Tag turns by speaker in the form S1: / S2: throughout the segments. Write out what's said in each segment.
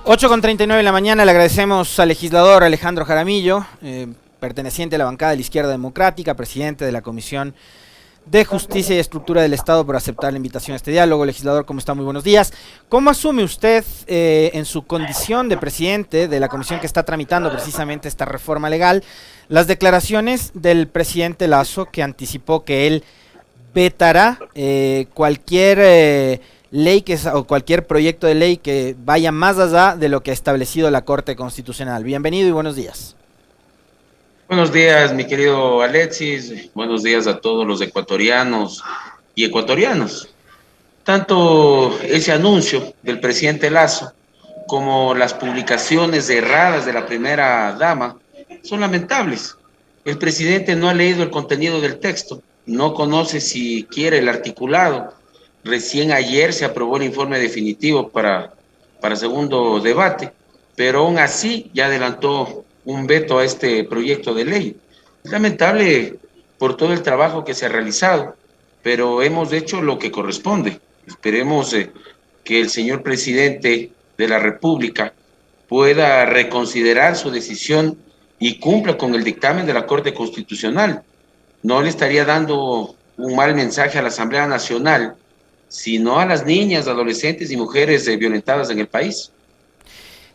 S1: 8:39 de la mañana, le agradecemos al legislador Alejandro Jaramillo, perteneciente a la bancada de la Izquierda Democrática, presidente de la Comisión de Justicia y Estructura del Estado, por aceptar la invitación a este diálogo. Legislador, ¿cómo está? Muy buenos días. ¿Cómo asume usted, en su condición de presidente de la comisión que está tramitando precisamente esta reforma legal, las declaraciones del presidente Lasso, que anticipó que él vetará cualquier ley o cualquier proyecto de ley que vaya más allá de lo que ha establecido la Corte Constitucional? Bienvenido y buenos días.
S2: Buenos días, mi querido Alexis. Buenos días a todos los ecuatorianos y ecuatorianos. Tanto ese anuncio del presidente Lasso como las publicaciones erradas de la primera dama son lamentables. El presidente no ha leído el contenido del texto, no conoce si quiere el articulado. Recién ayer se aprobó el informe definitivo para segundo debate, pero aún así ya adelantó un veto a este proyecto de ley. Es lamentable por todo el trabajo que se ha realizado, pero hemos hecho lo que corresponde. Esperemos que el señor presidente de la República pueda reconsiderar su decisión y cumpla con el dictamen de la Corte Constitucional. No le estaría dando un mal mensaje a la Asamblea Nacional, sino a las niñas, adolescentes y mujeres violentadas en el país.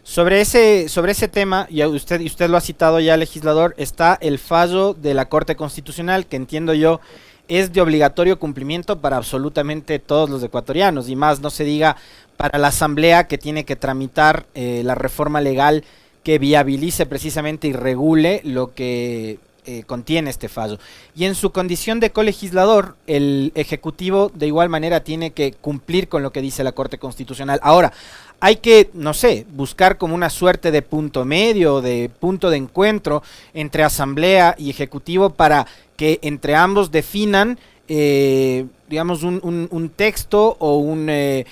S1: Sobre ese tema, y usted lo ha citado ya, legislador, está el fallo de la Corte Constitucional, que entiendo yo es de obligatorio cumplimiento para absolutamente todos los ecuatorianos, y más no se diga para la Asamblea, que tiene que tramitar la reforma legal que viabilice precisamente y regule lo que contiene este fallo. Y en su condición de colegislador, el Ejecutivo de igual manera tiene que cumplir con lo que dice la Corte Constitucional. Ahora, hay que, no sé, buscar como una suerte de punto medio, de punto de encuentro entre Asamblea y Ejecutivo para que entre ambos definan, digamos, un texto o una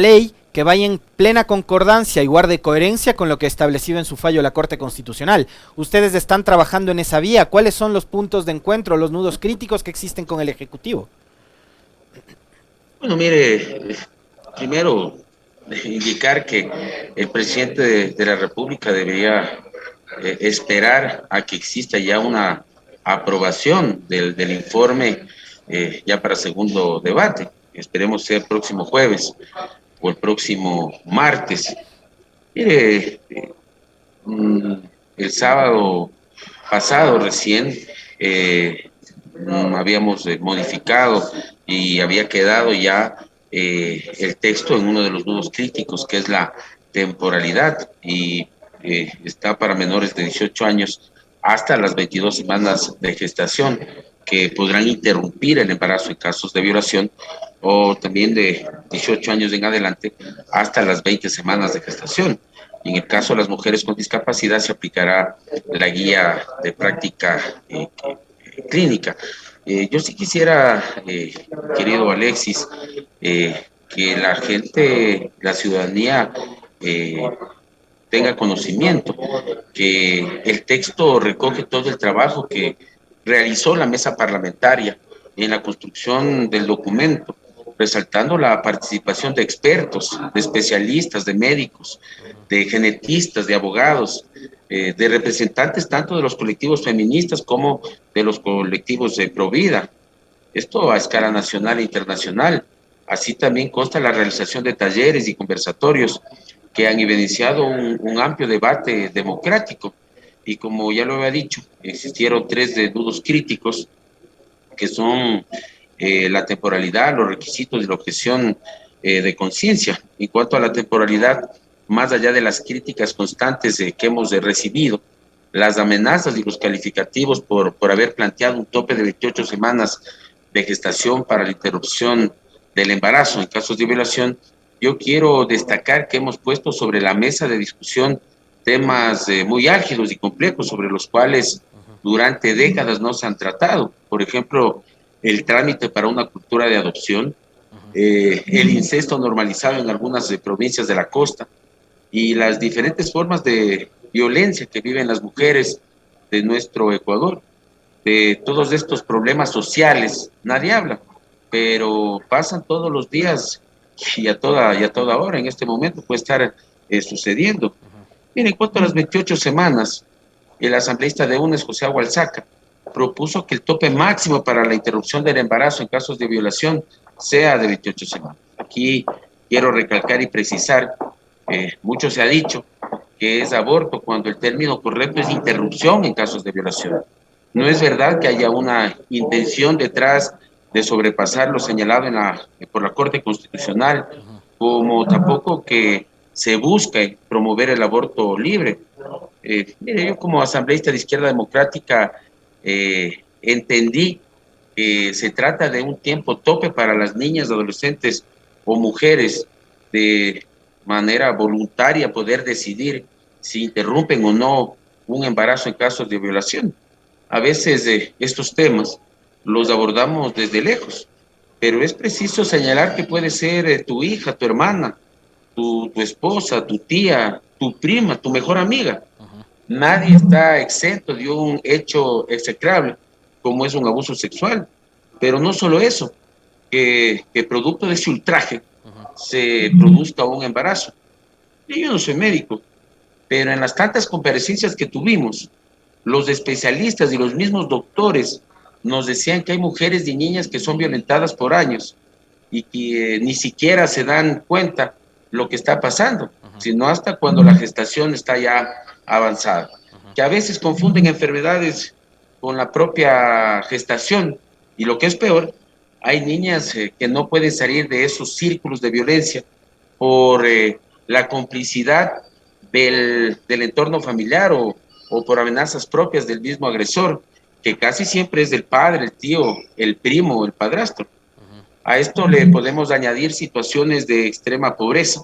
S1: ley que vaya en plena concordancia y guarde coherencia con lo que ha establecido en su fallo la Corte Constitucional. Ustedes están trabajando en esa vía. ¿Cuáles son los puntos de encuentro, los nudos críticos que existen con el Ejecutivo?
S2: Bueno, mire, primero indicar que el presidente de la República debería esperar a que exista ya una aprobación del informe ya para segundo debate. Esperemos ser el próximo jueves o el próximo martes. Mire, el sábado pasado recién habíamos modificado y había quedado ya el texto en uno de los nudos críticos, que es la temporalidad, y está para menores de 18 años hasta las 22 semanas de gestación, que podrán interrumpir el embarazo en casos de violación, o también de 18 años en adelante hasta las 20 semanas de gestación. Y en el caso de las mujeres con discapacidad se aplicará la guía de práctica clínica. Yo sí quisiera, querido Alexis, que la gente, la ciudadanía, tenga conocimiento que el texto recoge todo el trabajo que realizó la mesa parlamentaria en la construcción del documento, resaltando la participación de expertos, de especialistas, de médicos, de genetistas, de abogados, de representantes tanto de los colectivos feministas como de los colectivos de Provida. Esto a escala nacional e internacional. Así también consta la realización de talleres y conversatorios que han evidenciado un amplio debate democrático. Y como ya lo había dicho, existieron 3 nudos críticos, que son la temporalidad, los requisitos y la objeción de conciencia. En cuanto a la temporalidad, más allá de las críticas constantes que hemos recibido, las amenazas y los calificativos por haber planteado un tope de 28 semanas de gestación para la interrupción del embarazo en casos de violación, yo quiero destacar que hemos puesto sobre la mesa de discusión temas muy álgidos y complejos sobre los cuales durante décadas no se han tratado. Por ejemplo, el trámite para una cultura de adopción, el incesto normalizado en algunas provincias de la costa y las diferentes formas de violencia que viven las mujeres de nuestro Ecuador. De todos estos problemas sociales nadie habla, pero pasan todos los días y a toda hora. En este momento puede estar sucediendo. Miren, en cuanto a las 28 semanas, el asambleísta de UNES, José Agualzaca, propuso que el tope máximo para la interrupción del embarazo en casos de violación sea de 28 semanas. Aquí quiero recalcar y precisar, mucho se ha dicho que es aborto cuando el término correcto es interrupción en casos de violación. No es verdad que haya una intención detrás de sobrepasar lo señalado por la Corte Constitucional, como tampoco que se busque promover el aborto libre. Mire, yo como asambleísta de Izquierda Democrática entendí que se trata de un tiempo tope para las niñas, adolescentes o mujeres de manera voluntaria poder decidir si interrumpen o no un embarazo en casos de violación. A veces estos temas los abordamos desde lejos, pero es preciso señalar que puede ser tu hija, tu hermana, tu esposa, tu tía, tu prima, tu mejor amiga. Nadie está exento de un hecho execrable, como es un abuso sexual. Pero no solo eso, que producto de ese ultraje se produzca un embarazo. Y yo no soy médico, pero en las tantas comparecencias que tuvimos, los especialistas y los mismos doctores nos decían que hay mujeres y niñas que son violentadas por años y que ni siquiera se dan cuenta lo que está pasando, sino hasta cuando la gestación está ya avanzada. Que a veces confunden enfermedades con la propia gestación y lo que es peor, hay niñas que no pueden salir de esos círculos de violencia por la complicidad del entorno familiar o por amenazas propias del mismo agresor, que casi siempre es del padre, el tío, el primo, el padrastro. A esto le podemos añadir situaciones de extrema pobreza,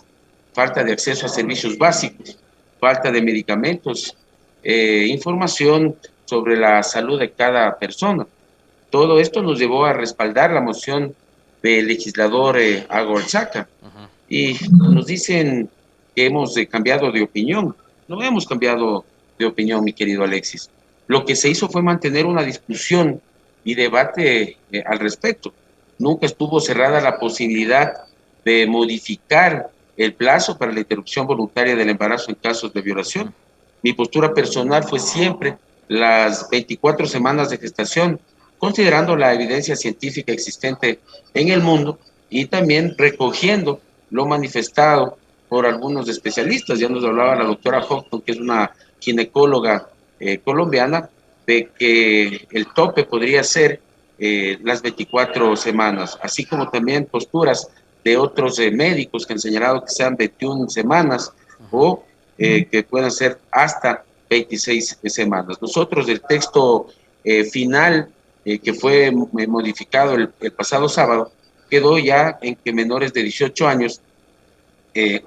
S2: falta de acceso a servicios básicos, falta de medicamentos, información sobre la salud de cada persona. Todo esto nos llevó a respaldar la moción del legislador Agualzaca. Y nos dicen que hemos cambiado de opinión. No hemos cambiado de opinión, mi querido Alexis. Lo que se hizo fue mantener una discusión y debate al respecto. Nunca estuvo cerrada la posibilidad de modificar el plazo para la interrupción voluntaria del embarazo en casos de violación. Mi postura personal fue siempre las 24 semanas de gestación, considerando la evidencia científica existente en el mundo y también recogiendo lo manifestado por algunos especialistas. Ya nos hablaba la doctora Houghton, que es una ginecóloga colombiana, de que el tope podría ser las 24 semanas, así como también posturas de otros médicos que han señalado que sean 21 semanas o que puedan ser hasta 26 semanas. Nosotros del texto final que fue modificado el pasado sábado, quedó ya en que menores de 18 años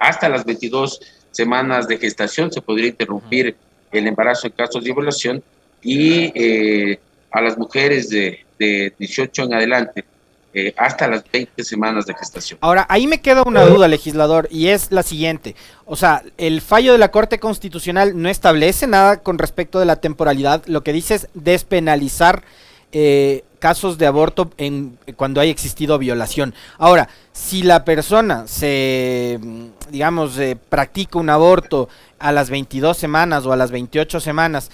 S2: hasta las 22 semanas de gestación se podría interrumpir el embarazo en casos de violación y a las mujeres de 18 en adelante hasta las 20 semanas de gestación.
S1: Ahora, ahí me queda una duda, legislador, y es la siguiente. O sea, el fallo de la Corte Constitucional no establece nada con respecto de la temporalidad, lo que dice es despenalizar casos de aborto cuando haya existido violación. Ahora, si la persona practica un aborto a las 22 semanas o a las 28 semanas,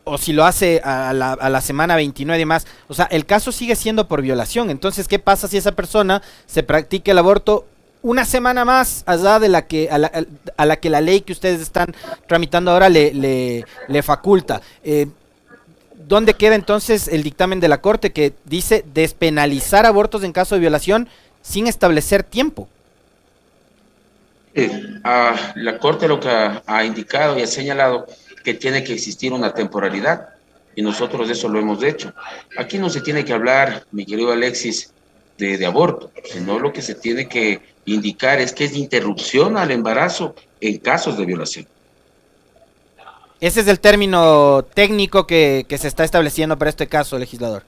S1: o si lo hace a la semana 29 y demás, o sea, el caso sigue siendo por violación. Entonces, ¿qué pasa si esa persona se practica el aborto una semana más allá de a la que la ley que ustedes están tramitando ahora le faculta? ¿Dónde queda entonces el dictamen de la Corte que dice despenalizar abortos en caso de violación sin establecer tiempo?
S2: La Corte lo que ha indicado y ha señalado que tiene que existir una temporalidad y nosotros eso lo hemos hecho. Aquí no se tiene que hablar, mi querido Alexis, de aborto, sino lo que se tiene que indicar es que es interrupción al embarazo en casos de violación.
S1: Ese es el término técnico que se está estableciendo para este caso, legislador.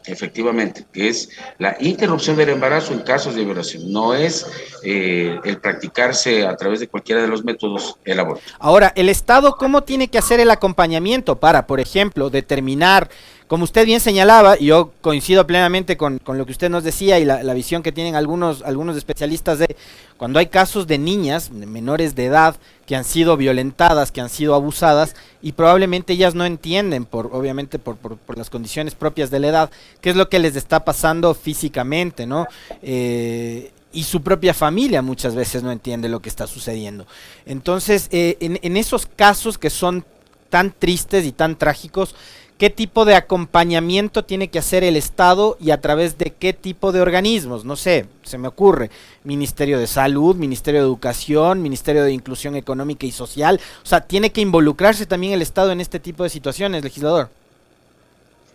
S2: Efectivamente, que es la interrupción del embarazo en casos de violación, no es el practicarse a través de cualquiera de los métodos el aborto.
S1: Ahora, ¿el Estado cómo tiene que hacer el acompañamiento para, por ejemplo, determinar como usted bien señalaba, y yo coincido plenamente con lo que usted nos decía y la visión que tienen algunos especialistas de cuando hay casos de niñas, menores de edad, que han sido violentadas, que han sido abusadas, y probablemente ellas no entienden, obviamente por las condiciones propias de la edad, qué es lo que les está pasando físicamente, ¿no? Y su propia familia muchas veces no entiende lo que está sucediendo. Entonces, en esos casos que son tan tristes y tan trágicos, ¿qué tipo de acompañamiento tiene que hacer el Estado y a través de qué tipo de organismos? No sé, se me ocurre, Ministerio de Salud, Ministerio de Educación, Ministerio de Inclusión Económica y Social. O sea, ¿tiene que involucrarse también el Estado en este tipo de situaciones, legislador?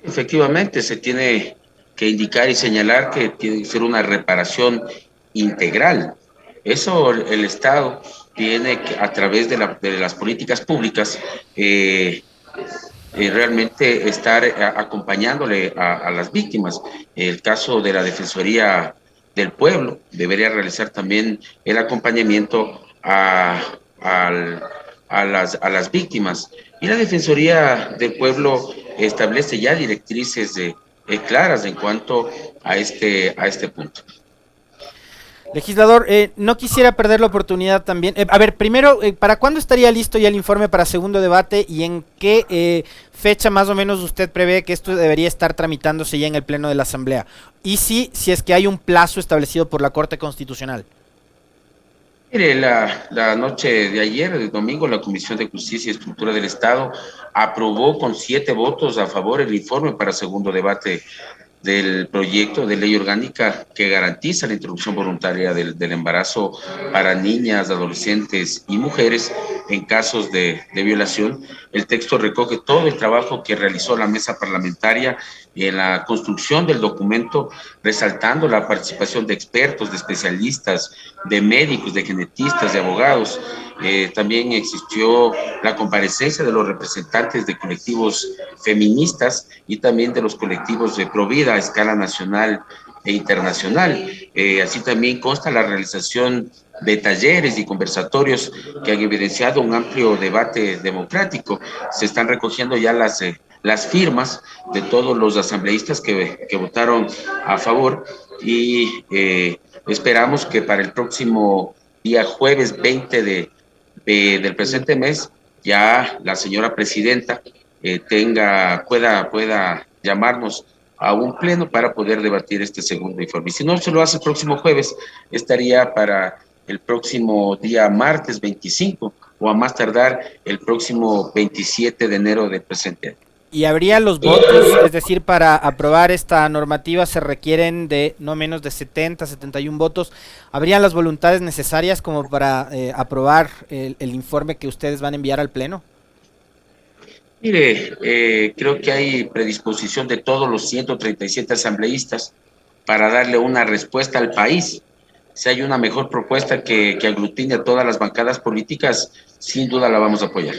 S2: Efectivamente, se tiene que indicar y señalar que tiene que ser una reparación integral. Eso el Estado tiene que, a través de las políticas públicas, realmente estar acompañándole a las víctimas. El caso de la Defensoría del Pueblo debería realizar también el acompañamiento a las víctimas. Y la Defensoría del Pueblo establece ya directrices claras en cuanto a este punto.
S1: Legislador, no quisiera perder la oportunidad también. A ver, primero, ¿para cuándo estaría listo ya el informe para segundo debate y en qué fecha más o menos usted prevé que esto debería estar tramitándose ya en el Pleno de la Asamblea? Y si es que hay un plazo establecido por la Corte Constitucional.
S2: Mire, la noche de ayer, el domingo, la Comisión de Justicia y Estructura del Estado aprobó con 7 votos a favor el informe para segundo debate del proyecto de ley orgánica que garantiza la interrupción voluntaria del embarazo para niñas, adolescentes y mujeres en casos de violación. El texto recoge todo el trabajo que realizó la mesa parlamentaria en la construcción del documento, resaltando la participación de expertos, de especialistas, de médicos, de genetistas, de abogados. También existió la comparecencia de los representantes de colectivos feministas y también de los colectivos de Provida a escala nacional e internacional. Así también consta la realización de talleres y conversatorios que han evidenciado un amplio debate democrático. Se están recogiendo ya las firmas de todos los asambleístas que votaron a favor y esperamos que para el próximo día jueves 20 del presente mes ya la señora presidenta pueda llamarnos a un pleno para poder debatir este segundo informe. Y si no se lo hace el próximo jueves, estaría para el próximo día martes 25 o a más tardar el próximo 27 de enero del presente año.
S1: Y habría los votos, es decir, para aprobar esta normativa se requieren de no menos de 71 votos. ¿Habrían las voluntades necesarias como para aprobar el informe que ustedes van a enviar al Pleno?
S2: Mire, creo que hay predisposición de todos los 137 asambleístas para darle una respuesta al país. Si hay una mejor propuesta que aglutine a todas las bancadas políticas, sin duda la vamos a apoyar.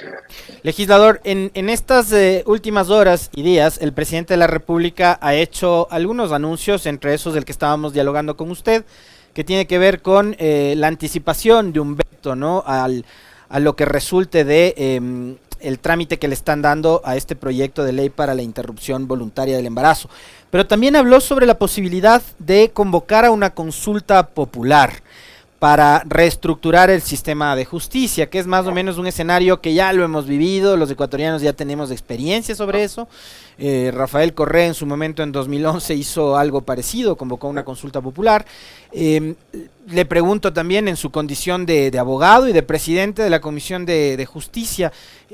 S1: Legislador, en estas últimas horas y días, el presidente de la República ha hecho algunos anuncios, entre esos del que estábamos dialogando con usted, que tiene que ver con la anticipación de un veto, ¿no? A lo que resulte de el trámite que le están dando a este proyecto de ley para la interrupción voluntaria del embarazo. Pero también habló sobre la posibilidad de convocar a una consulta popular para reestructurar el sistema de justicia, que es más o menos un escenario que ya lo hemos vivido, los ecuatorianos ya tenemos experiencia sobre eso. Rafael Correa en su momento en 2011 hizo algo parecido, convocó una consulta popular. Le pregunto también en su condición de abogado y de presidente de la Comisión de Justicia,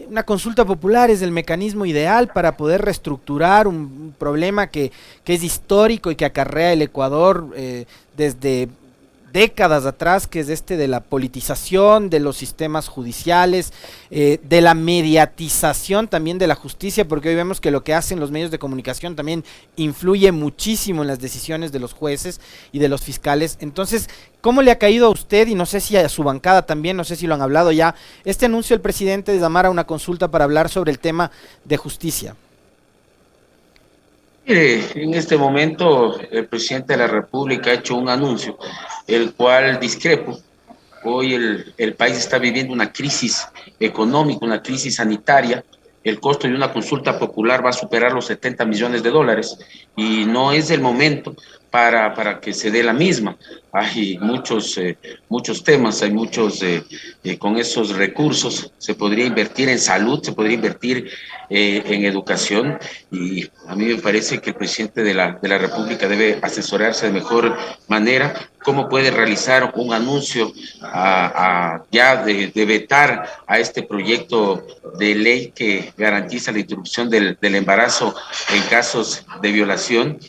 S1: ¿una consulta popular es el mecanismo ideal para poder reestructurar un problema que es histórico y que acarrea el Ecuador desde décadas atrás, que es de la politización de los sistemas judiciales, de la mediatización también de la justicia, porque hoy vemos que lo que hacen los medios de comunicación también influye muchísimo en las decisiones de los jueces y de los fiscales? Entonces, ¿cómo le ha caído a usted, y no sé si a su bancada también, no sé si lo han hablado ya, este anuncio del presidente de llamar a una consulta para hablar sobre el tema de justicia?
S2: Mire, en este momento el presidente de la República ha hecho un anuncio, el cual discrepo. Hoy el país está viviendo una crisis económica, una crisis sanitaria, el costo de una consulta popular va a superar los 70 millones de dólares y no es el momento para que se dé la misma. Hay muchos temas, hay con esos recursos se podría invertir en salud, se podría invertir en educación, y a mí me parece que el presidente de la República debe asesorarse de mejor manera cómo puede realizar un anuncio ya de vetar a este proyecto de ley que garantiza la interrupción del embarazo en casos de violación.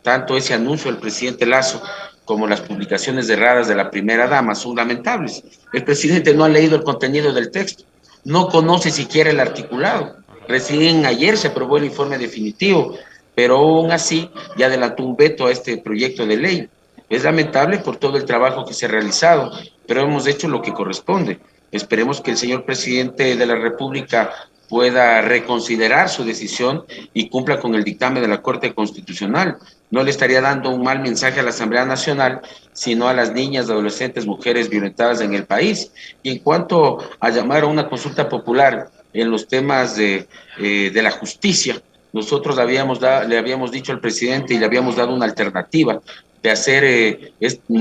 S2: Tanto ese anuncio del presidente Lazo como las publicaciones erradas de la primera dama son lamentables. El presidente no ha leído el contenido del texto, no conoce siquiera el articulado. Recién ayer se aprobó el informe definitivo, pero aún así ya adelantó un veto a este proyecto de ley. Es lamentable por todo el trabajo que se ha realizado, pero hemos hecho lo que corresponde. Esperemos que el señor presidente de la República pueda reconsiderar su decisión y cumpla con el dictamen de la Corte Constitucional. No le estaría dando un mal mensaje a la Asamblea Nacional, sino a las niñas, adolescentes, mujeres violentadas en el país. Y en cuanto a llamar a una consulta popular en los temas de la justicia, nosotros le habíamos dicho al presidente y le habíamos dado una alternativa de hacer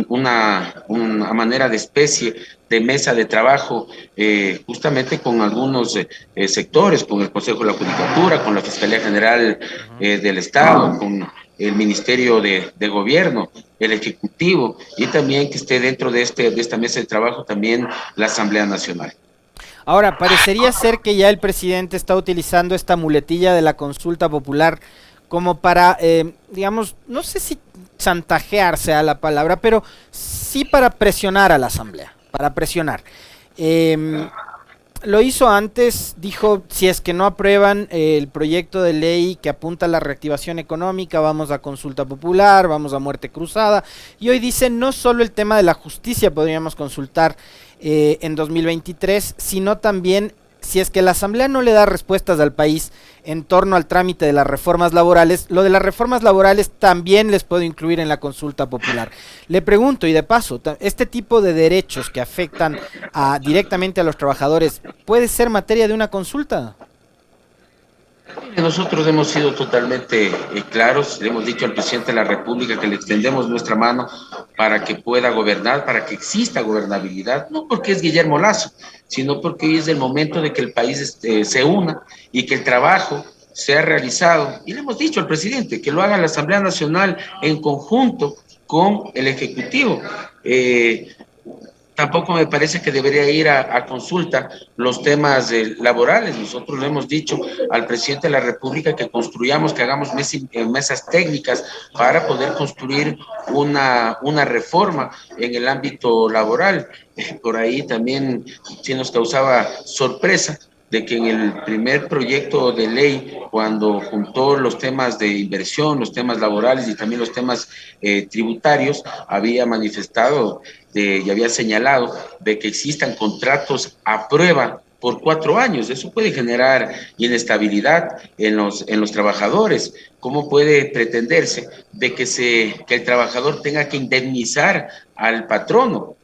S2: una manera de especie de mesa de trabajo, justamente con algunos sectores, con el Consejo de la Judicatura, con la Fiscalía General del Estado, con el Ministerio de Gobierno, el Ejecutivo, y también que esté dentro de esta mesa de trabajo también la Asamblea Nacional.
S1: Ahora, parecería ser que ya el presidente está utilizando esta muletilla de la consulta popular como para, digamos, no sé si chantajear sea la palabra, pero sí para presionar a la Asamblea, para presionar. Lo hizo antes, dijo, si es que no aprueban el proyecto de ley que apunta a la reactivación económica, vamos a consulta popular, vamos a muerte cruzada, y hoy dice, no solo el tema de la justicia podríamos consultar en 2023, sino también si es que la Asamblea no le da respuestas al país en torno al trámite de las reformas laborales, lo de las reformas laborales también les puedo incluir en la consulta popular. Le pregunto, y de paso, ¿este tipo de derechos que afectan directamente a los trabajadores puede ser materia de una consulta?
S2: Nosotros hemos sido totalmente claros, le hemos dicho al presidente de la República que le extendemos nuestra mano para que pueda gobernar, para que exista gobernabilidad, no porque es Guillermo Lazo, sino porque hoy es el momento de que el país se una y que el trabajo sea realizado. Y le hemos dicho al presidente que lo haga la Asamblea Nacional en conjunto con el Ejecutivo. Tampoco me parece que debería ir a consulta los temas laborales. Nosotros le hemos dicho al presidente de la República que construyamos, que hagamos mesas técnicas para poder construir una reforma en el ámbito laboral. Por ahí también sí nos causaba sorpresa de que en el primer proyecto de ley, cuando juntó los temas de inversión, los temas laborales y también los temas tributarios, había manifestado y había señalado de que existan contratos a prueba por 4 años. Eso puede generar inestabilidad en los trabajadores. ¿Cómo puede pretenderse de que el trabajador tenga que indemnizar al patrono?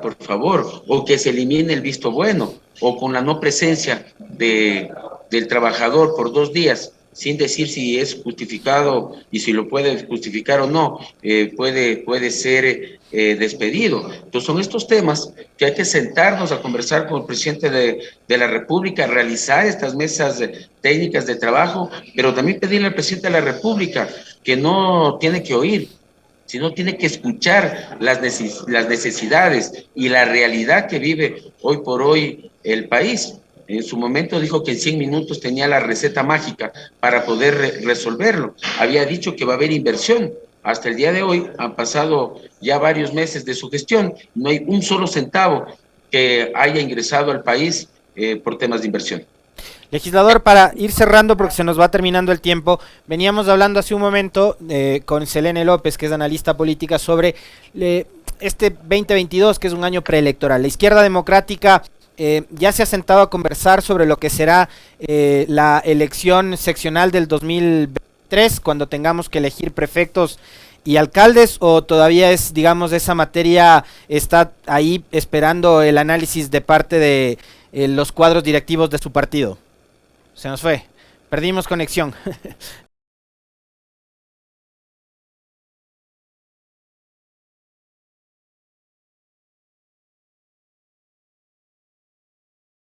S2: Por favor, o que se elimine el visto bueno, o con la no presencia del trabajador por 2 días, sin decir si es justificado y si lo puede justificar o no, puede ser despedido. Entonces son estos temas que hay que sentarnos a conversar con el presidente de la República, realizar estas mesas técnicas de trabajo, pero también pedirle al presidente de la República que no tiene que oír, sino tiene que escuchar las necesidades y la realidad que vive hoy por hoy el país. En su momento dijo que en 100 minutos tenía la receta mágica para poder resolverlo. Había dicho que va a haber inversión. Hasta el día de hoy han pasado ya varios meses de su gestión. No hay un solo centavo que haya ingresado al país por temas de inversión.
S1: Legislador, para ir cerrando porque se nos va terminando el tiempo, veníamos hablando hace un momento con Selene López, que es analista política, sobre este 2022, que es un año preelectoral. La izquierda democrática ya se ha sentado a conversar sobre lo que será la elección seccional del 2023, cuando tengamos que elegir prefectos y alcaldes, o todavía esa materia está ahí esperando el análisis de parte los cuadros directivos de su partido. Se nos fue, perdimos conexión.